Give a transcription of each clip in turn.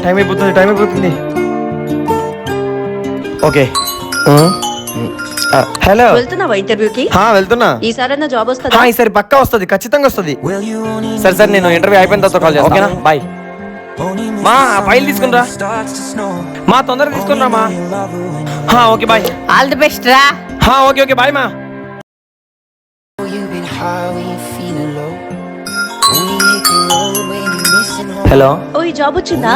Time అయిపోతుంది okay hello వెళ్తున్నావా ఇంటర్వ్యూకి? వెళ్తున్నా. ఈసారైనా జాబ్ వస్తుందా? ఈసారి పక్కా వస్తుంది, ఖచ్చితంగా వస్తుంది. సరే నేను ఇంటర్వ్యూ అయిపోయిన తర్వాత కాల్ చేస్తాను. ఓకేనా? బాయ్. మా ఫైల్ తీసుకునిరా. మా తొందరగా తీసుకునిరా మా. Okay bye. All the best రా. ఓకే బాయ్ మా. హలో. ఈ జాబ్ వచ్చిందా?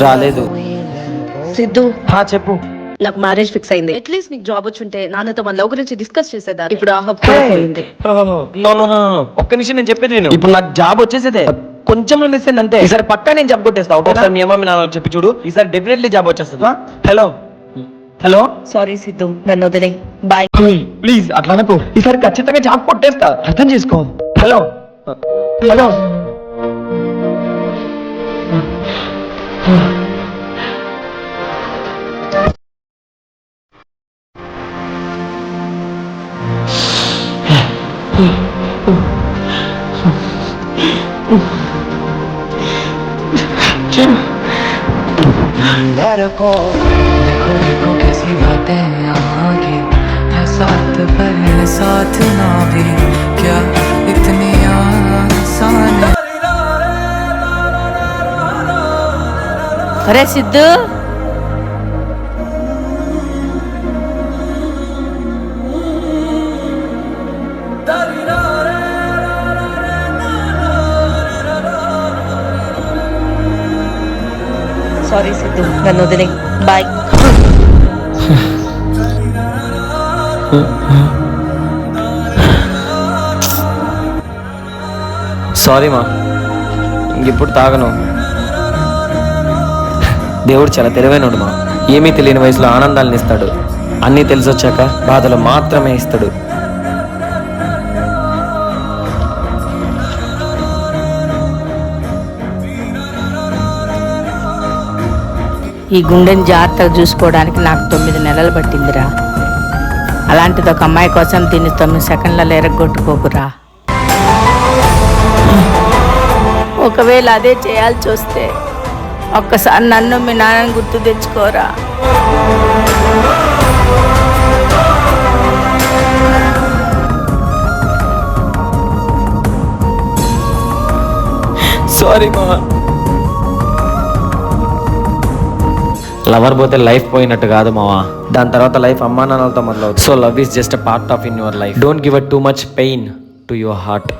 రాలేదు. సిద్ధు, చెప్పు. నాకు మ్యారేజ్ ఫిక్స్ అయింది. అట్లీస్ట్ నీకు జాబ్ వచ్చుంటే నాన్నతో మన లవ్ గురించి డిస్కస్ చేసేదాన్ని. ఇప్పుడు ఆ హక్కు పోయింది. ఒక్క నిమిషం నేను చెప్పేది నేను. ఇప్పుడు నాకు జాబ్ వచ్చేసేదే, కొంచెం ఇస్తుంది అంతే. ఈసారి పక్కా నేను జాబ్ కొట్టేస్తా. ఒకసారి మీ అమ్మ నాన్న చెప్పి చూడు, ఈసారి డెఫినెట్లీ జాబ్ వచ్చేస్తుంది. హలో సారీ సిద్ధు, నన్ను వదిలే. బాయ్. ప్లీజ్ అట్లా అనకు. ఈసారి ఖచ్చితంగా జాబ్ కొట్టేస్తా, అర్థం చేసుకో. హలో. देखो देखो कैसी बातें यहाँ की है, साथ पर है साथ ना भी क्या इतनी आसान है। అరే సిద్ధు, సారీ సిద్ధు, నన్ను వదిలే. బాయ్. సారీ మా, ఇంకెప్పుడు తాగను. దేవుడు చాలా తెలివైనడు మా. ఏమీ తెలియని వయసులో ఆనందాలను ఇస్తాడు, అన్నీ తెలిసొచ్చాక బాధలు మాత్రమే ఇస్తాడు. ఈ గుండెని జాగ్రత్తగా చూసుకోవడానికి నాకు 9 నెలలు పట్టిందిరా. అలాంటిది ఒక అమ్మాయి కోసం దీన్ని 9 సెకండ్లలో ఎరగొట్టుకోకురా. ఒకవేళ అదే చేయాల్సి వస్తే ఒక్కసారి నన్ను మీ నాన్నని గుర్తు తెచ్చుకోరా. సారీ మా. లవర్ పోతే లైఫ్ పోయినట్టు కాదు మావా, దాని తర్వాత లైఫ్ అమ్మా నాన్నలతో మొదలవుతుంది. So love is just a part of in your life. Don't give at too much pain to your heart.